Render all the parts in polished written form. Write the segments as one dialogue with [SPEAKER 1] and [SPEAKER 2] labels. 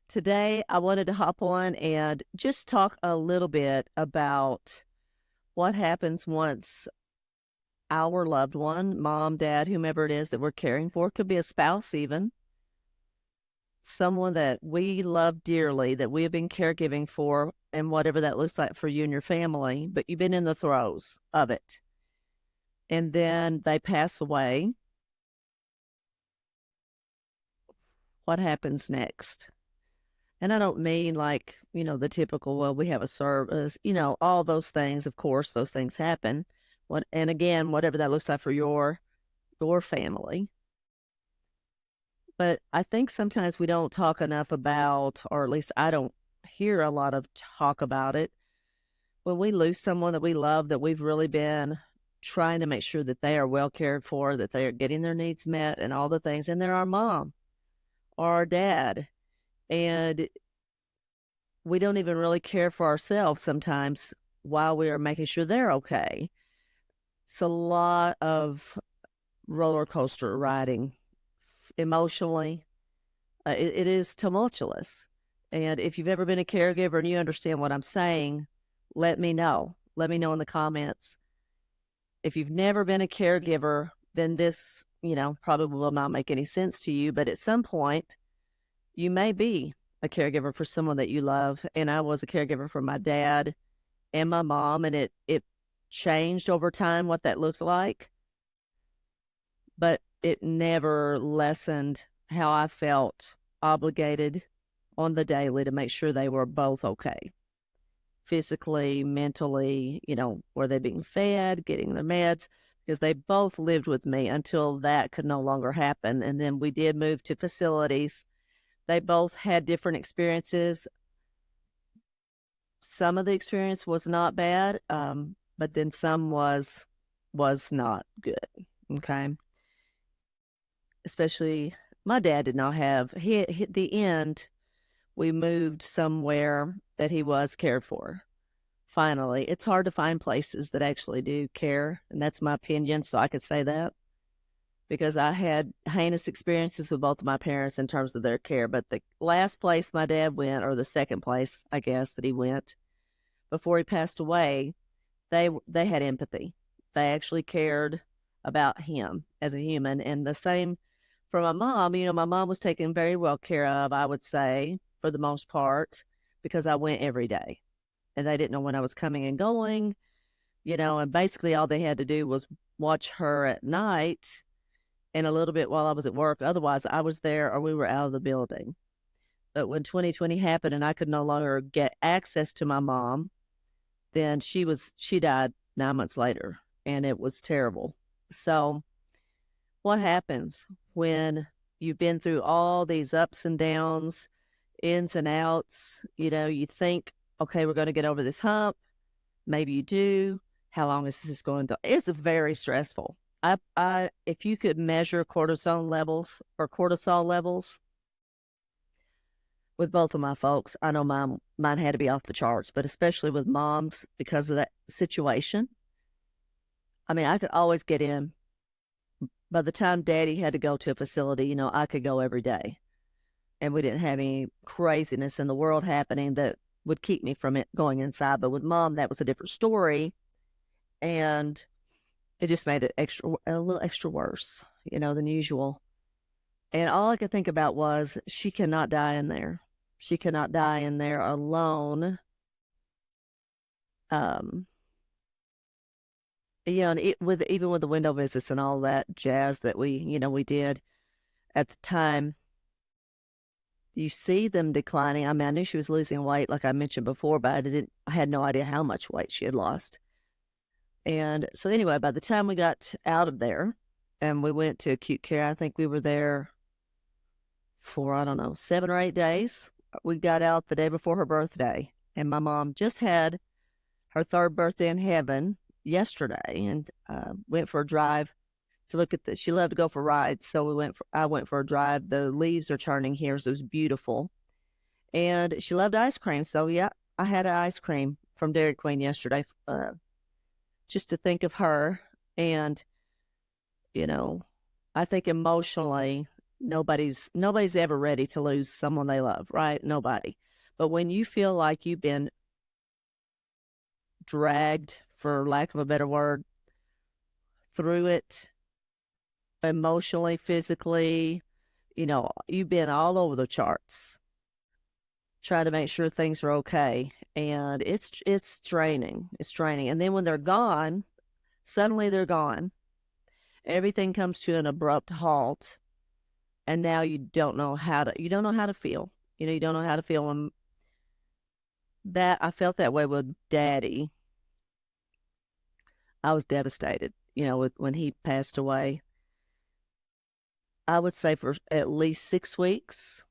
[SPEAKER 1] Today, I wanted to hop on and just talk a little bit about what happens once our loved one, mom, dad, whomever it is that we're caring for, could be a spouse even, someone that we love dearly, that we have been caregiving for, and whatever that looks like for you and your family, but you've been in the throes of it. And then they pass away. What happens next? And I don't mean like, the typical, well, we have a service, all those things. Of course, those things happen. And again, whatever that looks like for your family. But I think sometimes we don't talk enough about, or at least I don't hear a lot of talk about it. When we lose someone that we love, that we've really been trying to make sure that they are well cared for, that they are getting their needs met and all the things. And they're our mom or our dad. And we don't even really care for ourselves sometimes while we are making sure they're okay. It's a lot of roller coaster riding emotionally. It is tumultuous. And if you've ever been a caregiver and you understand what I'm saying, let me know. Let me know in the comments. If you've never been a caregiver, then this, probably will not make any sense to you. But at some point, you may be a caregiver for someone that you love. And I was a caregiver for my dad and my mom, and it changed over time what that looked like, but it never lessened how I felt obligated on the daily to make sure they were both okay. Physically, mentally, were they being fed, getting their meds? Because they both lived with me until that could no longer happen. And then we did move to facilities. They both had different experiences. Some of the experience was not bad, but then some was not good. Okay, especially my dad did not have. He at the end, we moved somewhere that he was cared for. Finally, it's hard to find places that actually do care, and that's my opinion. So I could say that because I had heinous experiences with both of my parents in terms of their care. But the last place my dad went, or the second place, I guess, that he went before he passed away, they had empathy. They actually cared about him as a human. And the same for my mom. My mom was taken very well care of, I would say, for the most part, because I went every day. And they didn't know when I was coming and going, and basically all they had to do was watch her at night and a little bit while I was at work. Otherwise, I was there or we were out of the building. But when 2020 happened and I could no longer get access to my mom, then she died 9 months later, and it was terrible. So what happens when you've been through all these ups and downs, ins and outs? You think, okay, we're going to get over this hump. Maybe you do. How long is this going to? It's very stressful. If you could measure cortisol levels with both of my folks, I know mine had to be off the charts, but especially with mom's because of that situation. I mean, I could always get in. By the time daddy had to go to a facility, I could go every day. And we didn't have any craziness in the world happening that would keep me from it going inside. But with mom, that was a different story. And it just made it a little extra worse, than usual. And all I could think about was she cannot die in there. She cannot die in there alone. And even with the window visits and all that jazz that we did at the time, you see them declining. I mean, I knew she was losing weight, like I mentioned before, but I had no idea how much weight she had lost. And so anyway, by the time we got out of there and we went to acute care, I think we were there for, I don't know, 7 or 8 days. We got out the day before her birthday, and my mom just had her 3rd birthday in heaven yesterday, and went for a drive to look at she loved to go for rides. So I went for a drive. The leaves are turning here, so it was beautiful. And she loved ice cream. So yeah, I had an ice cream from Dairy Queen yesterday, just to think of her. And, I think emotionally Nobody's ever ready to lose someone they love, right? Nobody. But when you feel like you've been dragged, for lack of a better word, through it emotionally, physically, you've been all over the charts trying to make sure things are okay. And it's draining. It's draining. And then when they're gone, suddenly they're gone. Everything comes to an abrupt halt. And now you don't know how to feel. You don't know how to feel. And that I felt that way with Daddy. I was devastated, when he passed away. I would say for at least 6 weeks,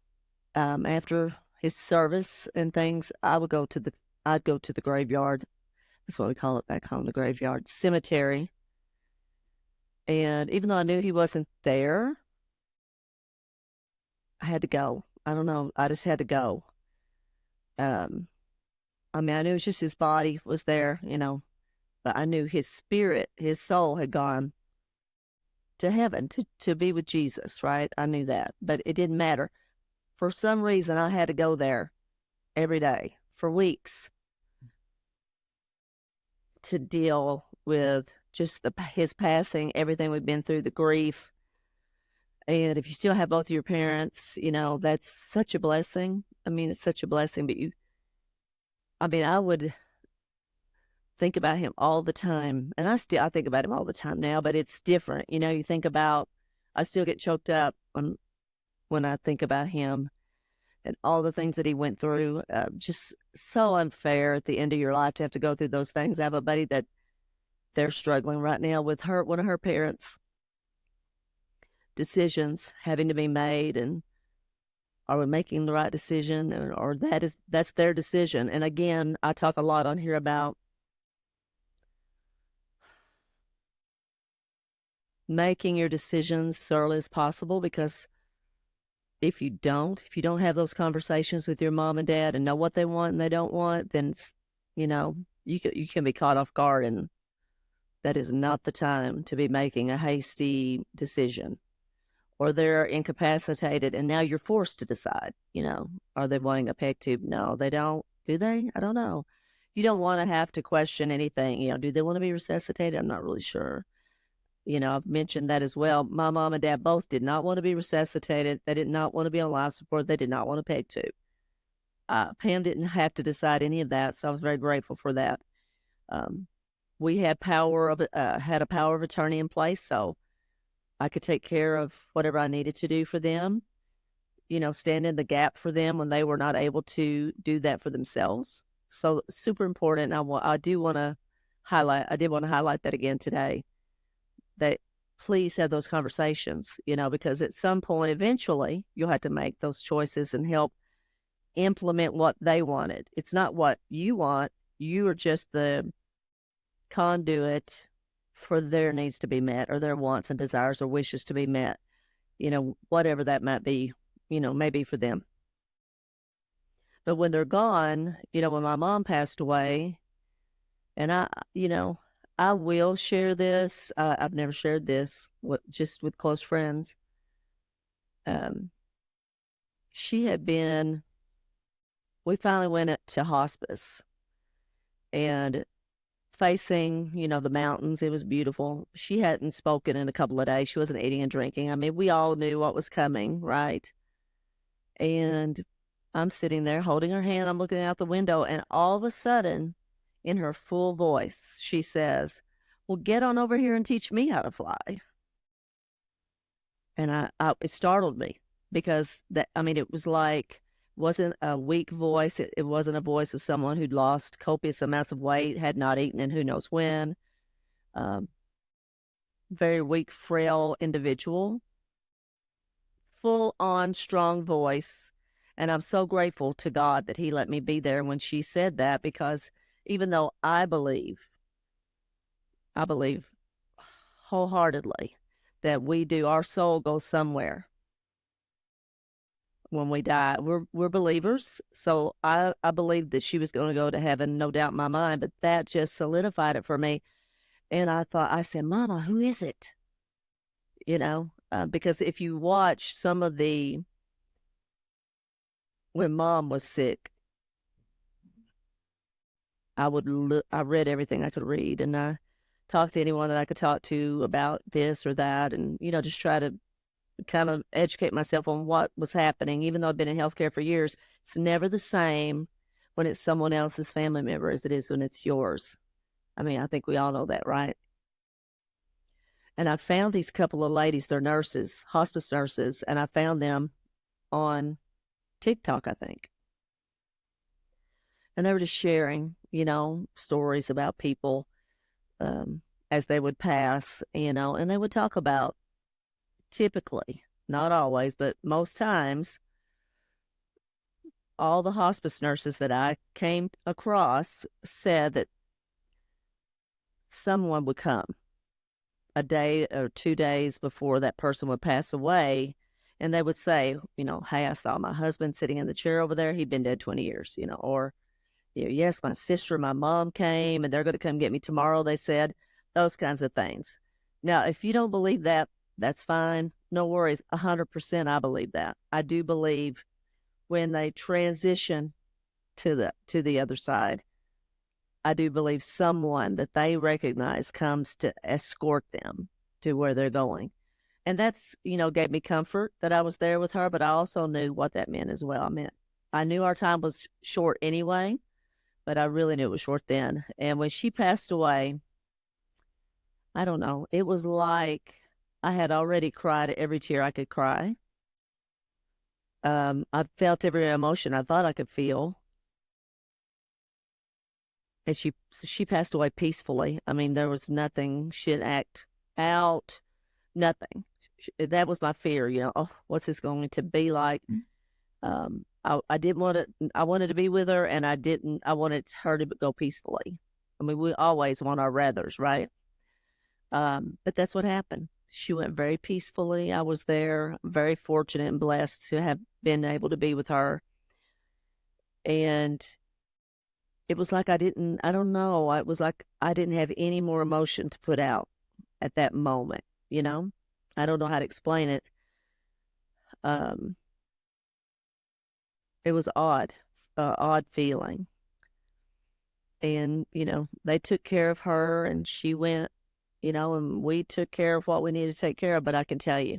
[SPEAKER 1] after his service and things, I'd go to the graveyard. That's what we call it back home, the graveyard cemetery. And even though I knew he wasn't there, I had to go. I don't know. I just had to go. Um, I knew it was just his body was there, but I knew his spirit, his soul had gone to heaven to be with Jesus, right? I knew that, but it didn't matter. For some reason, I had to go there every day for weeks to deal with just his passing, everything we've been through, the grief. And if you still have both of your parents, that's such a blessing. I mean, it's such a blessing, but I would think about him all the time. And I think about him all the time now, but it's different. You think about, I still get choked up when I think about him and all the things that he went through. Just so unfair at the end of your life to have to go through those things. I have a buddy that they're struggling right now with one of her parents' decisions having to be made, and are we making the right decision, or that's their decision. And again, I talk a lot on here about making your decisions as early as possible, because if you don't have those conversations with your mom and dad and know what they want and they don't want, then you can be caught off guard, and that is not the time to be making a hasty decision. Or they're incapacitated and now you're forced to decide, are they wanting a peg tube? No, they don't. Do they? I don't know. You don't want to have to question anything. Do they want to be resuscitated? I'm not really sure. I've mentioned that as well. My mom and dad both did not want to be resuscitated. They did not want to be on life support. They did not want a peg tube. Pam didn't have to decide any of that, so I was very grateful for that. We had had a power of attorney in place, so I could take care of whatever I needed to do for them, stand in the gap for them when they were not able to do that for themselves. So super important. I did want to highlight that again today, that please have those conversations, because at some point, eventually, you'll have to make those choices and help implement what they wanted. It's not what you want. You are just the conduit for their needs to be met, or their wants and desires or wishes to be met, whatever that might be, maybe for them. But when they're gone, when my mom passed away, and I will share this. I've never shared this just with close friends. We finally went to hospice, and facing, the mountains. It was beautiful. She hadn't spoken in a couple of days. She wasn't eating and drinking. I mean, we all knew what was coming, right? And I'm sitting there holding her hand. I'm looking out the window, and all of a sudden, in her full voice, she says, "Well, get on over here and teach me how to fly." And it startled me, because it was like, wasn't a weak voice. It wasn't a voice of someone who'd lost copious amounts of weight, had not eaten in who knows when. Very weak, frail individual, full on strong voice. And I'm so grateful to God that he let me be there when she said that, because even though I believe wholeheartedly that our soul goes somewhere when we die. We're believers, so I believed that she was going to go to heaven, no doubt in my mind, but that just solidified it for me. And I said, "Mama, who is it?" Because if you watch some of when mom was sick, I read everything I could read, and I talked to anyone that I could talk to about this or that, and just try to kind of educate myself on what was happening. Even though I've been in healthcare for years, it's never the same when it's someone else's family member as it is when it's yours. I mean, I think we all know that, right? And I found these couple of ladies, they're nurses, hospice nurses, and I found them on TikTok, I think. And they were just sharing, stories about people as they would pass, and they would talk about, typically, not always, but most times, all the hospice nurses that I came across said that someone would come a day or 2 days before that person would pass away, and they would say, hey, I saw my husband sitting in the chair over there. He'd been dead 20 years, or, yes, my sister and my mom came, and they're going to come get me tomorrow, they said, those kinds of things. Now, if you don't believe that, that's fine. No worries. 100% I believe that. I do believe when they transition to the other side, I do believe someone that they recognize comes to escort them to where they're going. And that's, gave me comfort that I was there with her, but I also knew what that meant as well. I knew our time was short anyway, but I really knew it was short then. And when she passed away, I don't know, it was like I had already cried every tear I could cry. I felt every emotion I thought I could feel. And she passed away peacefully. I mean, there was nothing. She didn't act out, nothing. That was my fear, oh, what's this going to be like? I didn't want it. I wanted to be with her, and I wanted her to go peacefully. I mean, we always want our rathers, right? But that's what happened. She went very peacefully. I was there, very fortunate and blessed to have been able to be with her. And it was like I don't know, it was like I didn't have any more emotion to put out at that moment, I don't know how to explain it. Um, it was odd feeling. And, they took care of her, and she went, and we took care of what we needed to take care of. But I can tell you,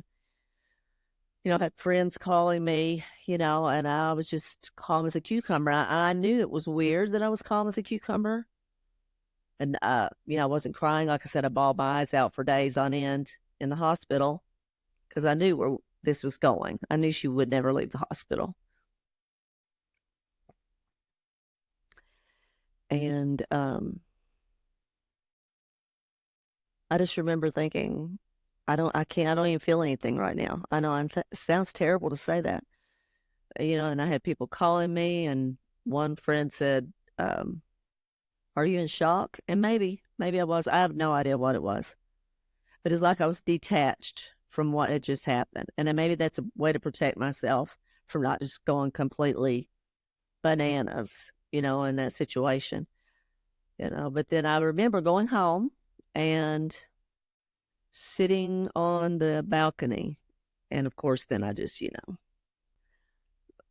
[SPEAKER 1] I had friends calling me, and I was just calm as a cucumber. I knew it was weird that I was calm as a cucumber. And, I wasn't crying. Like I said, I bawled my eyes out for days on end in the hospital because I knew where this was going. I knew she would never leave the hospital. And I just remember thinking, I don't even feel anything right now. I know it sounds terrible to say that, and I had people calling me, and one friend said, are you in shock? And maybe I was. I have no idea what it was. But it's like I was detached from what had just happened. And then maybe that's a way to protect myself from not just going completely bananas, in that situation. But then I remember going home and sitting on the balcony. And of course, then I just,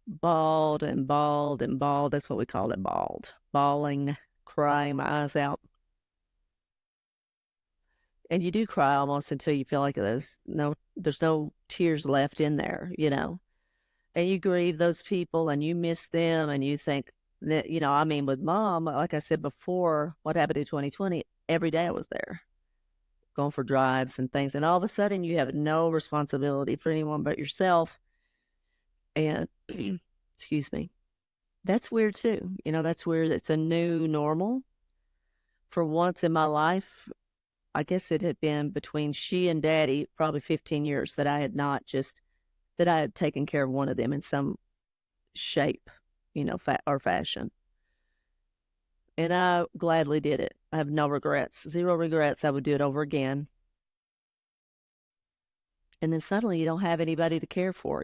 [SPEAKER 1] bawled and bawled and bawled. That's what we call it, bawled. Bawling, crying my eyes out. And you do cry almost until you feel like there's no tears left in there, And you grieve those people and you miss them, and you think that, I mean, with mom, like I said before, what happened in 2020, every day I was there, going for drives and things. And all of a sudden you have no responsibility for anyone but yourself. And excuse me, that's weird too. That's weird. It's a new normal. For once in my life, I guess it had been between she and daddy, probably 15 years, that I had taken care of one of them in some shape, or fashion. And I gladly did it. I have no regrets, zero regrets. I would do it over again. And then suddenly you don't have anybody to care for,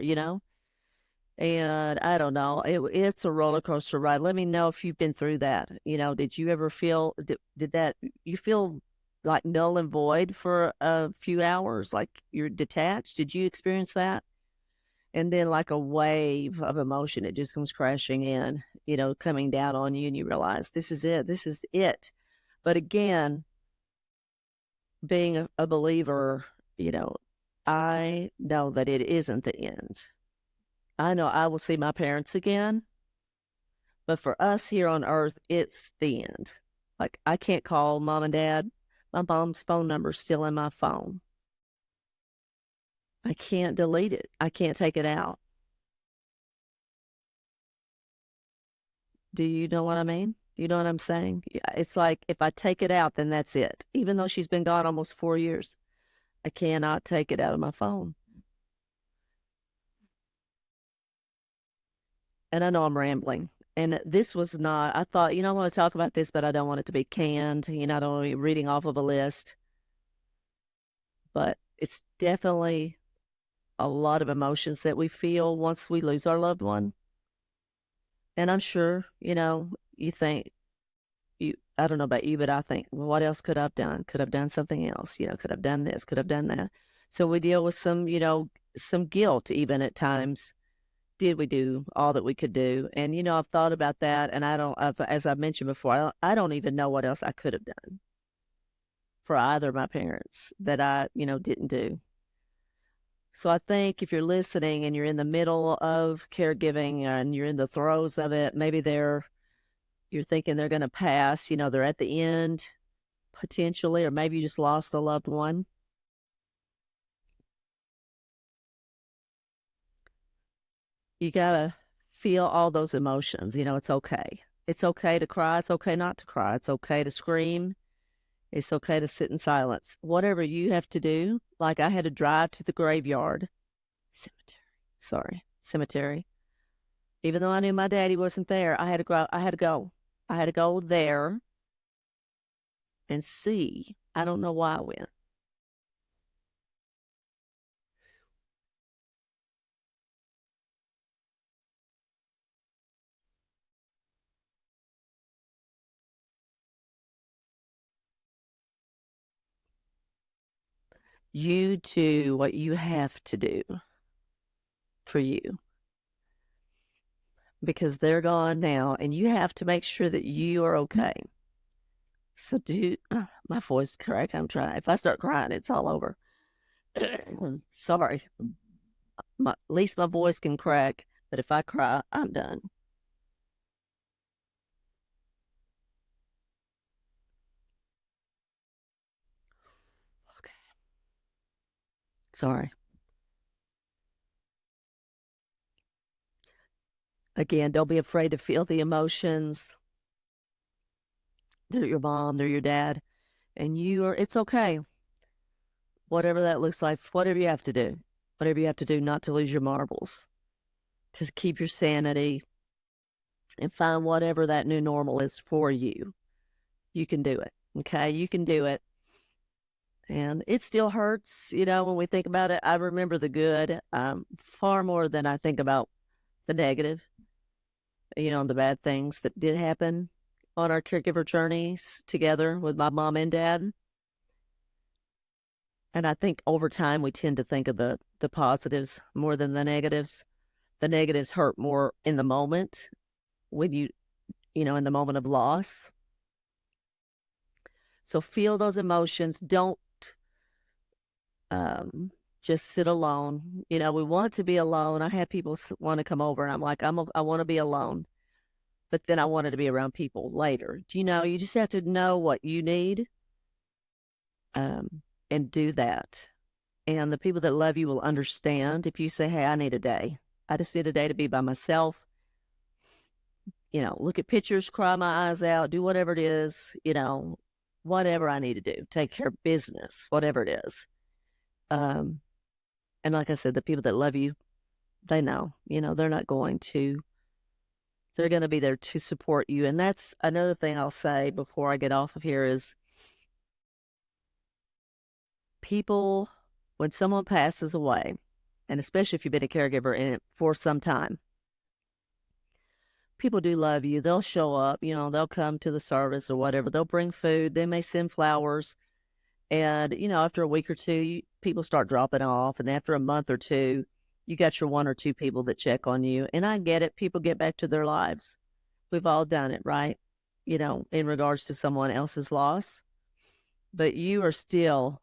[SPEAKER 1] And I don't know. It's a roller coaster ride. Let me know if you've been through that. Did you ever feel, did that, you feel like null and void for a few hours, like you're detached. Did you experience that? And then like a wave of emotion, it just comes crashing in, coming down on you, and you realize this is it. This is it. But again, being a believer, you know, I know that it isn't the end. I know I will see my parents again, but for us here on earth, it's the end. Like, I can't call mom and dad. My mom's phone number's still in my phone. I can't delete it. I can't take it out. Do you know what I mean? You know what I'm saying? It's like if I take it out, then that's it. Even though she's been gone almost 4 years, I cannot take it out of my phone. And I know I'm rambling. And this was not, I thought, I want to talk about this, but I don't want it to be canned. I don't want to be reading off of a list. But it's definitely a lot of emotions that we feel once we lose our loved one. And I'm sure, you think, I don't know about you, but I think, well, what else could I have done? Could have done something else, could have done this, could have done that. So we deal with some guilt even at times. Did we do all that we could do? And, I've thought about that. And as I mentioned before, I don't even know what else I could have done for either of my parents that I, didn't do. So I think if you're listening and you're in the middle of caregiving and you're in the throes of it, maybe you're thinking they're going to pass, they're at the end potentially, or maybe you just lost a loved one. You got to feel all those emotions. It's okay. It's okay to cry. It's okay not to cry. It's okay to scream. It's okay to sit in silence. Whatever you have to do, like I had to drive to the cemetery. Even though I knew my daddy wasn't there, I had to go. I had to go. I had to go there and see. I don't know why I went. You do what you have to do for you because they're gone now, and you have to make sure that you are okay. So my voice crack. I'm trying. If I start crying, it's all over. Sorry. At least my voice can crack, but if I cry, I'm done. Okay. Sorry. Again, don't be afraid to feel the emotions. They're your mom, they're your dad, and it's okay. Whatever that looks like, whatever you have to do, not to lose your marbles, to keep your sanity and find whatever that new normal is for you. You can do it. Okay. You can do it. And it still hurts, when we think about it. I remember the good far more than I think about the negative, the bad things that did happen on our caregiver journeys together with my mom and dad. And I think over time we tend to think of the positives more than the negatives. The negatives hurt more in the moment when in the moment of loss. So feel those emotions. Don't just sit alone. We want to be alone. I have people want to come over, and I'm like, I want to be alone. But then I wanted to be around people later. You just have to know what you need and do that. And the people that love you will understand if you say, hey, I need a day. I just need a day to be by myself. Look at pictures, cry my eyes out, do whatever it is, whatever I need to do, take care of business, whatever it is. And like I said, the people that love you, they know, they're not going to, they're going to be there to support you. And that's another thing I'll say before I get off of here is people, when someone passes away, and especially if you've been a caregiver in it for some time, people do love you. They'll show up, they'll come to the service or whatever. They'll bring food. They may send flowers. And, after a week or two, people start dropping off. And after a month or two, you got your one or two people that check on you. And I get it. People get back to their lives. We've all done it, right? In regards to someone else's loss. But you are still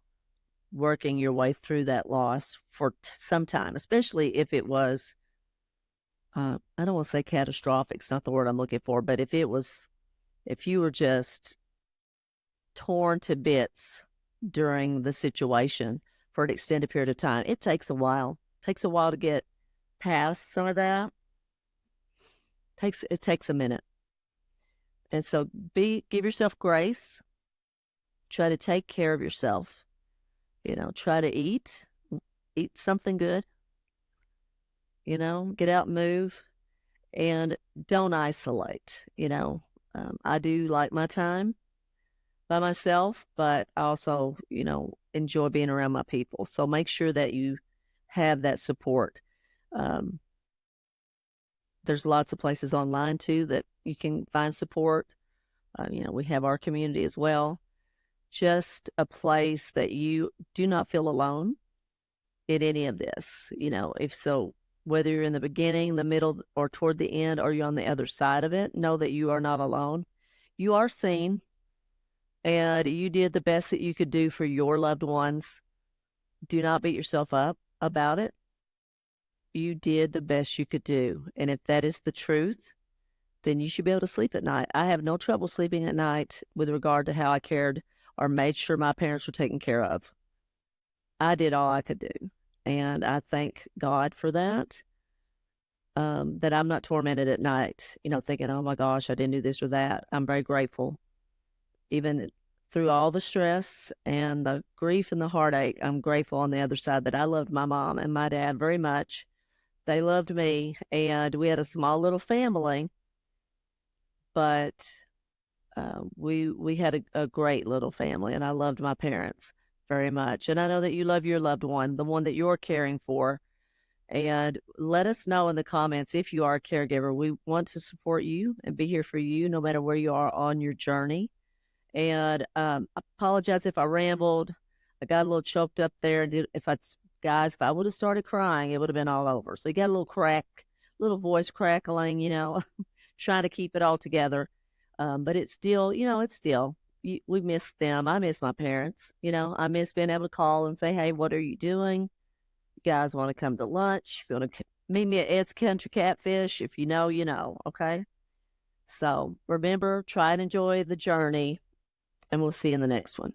[SPEAKER 1] working your way through that loss for some time, especially if it was, I don't want to say catastrophic. It's not the word I'm looking for. But if you were just torn to bits during the situation for an extended period of time, it takes a while. It takes a while to get past some of that. It takes a minute. And so give yourself grace. Try to take care of yourself. Try to eat something good. Get out and move, and don't isolate. I do like my time by myself, but I also, enjoy being around my people. So make sure that you have that support. There's lots of places online too that you can find support. We have our community as well. Just a place that you do not feel alone in any of this. If so, whether you're in the beginning, the middle, or toward the end, or you're on the other side of it, know that you are not alone. You are seen, and you did the best that you could do for your loved ones. Do not beat yourself up about it. You did the best you could do. And if that is the truth, then you should be able to sleep at night. I have no trouble sleeping at night with regard to how I cared or made sure my parents were taken care of. I did all I could do. And I thank God for that, that I'm not tormented at night, thinking, oh my gosh, I didn't do this or that. I'm very grateful. Even through all the stress and the grief and the heartache, I'm grateful on the other side that I loved my mom and my dad very much. They loved me, and we had a small little family, but we had a great little family, and I loved my parents very much. And I know that you love your loved one, the one that you're caring for. And let us know in the comments if you are a caregiver. We want to support you and be here for you no matter where you are on your journey. And I apologize if I rambled. I got a little choked up there. If I would have started crying, it would have been all over. So you got a little voice crackling, trying to keep it all together. But it's still, we miss them. I miss my parents. I miss being able to call and say, hey, what are you doing? You guys want to come to lunch? If you want to meet me at Ed's Country Catfish, if you know, you know, okay? So remember, try and enjoy the journey, and we'll see you in the next one.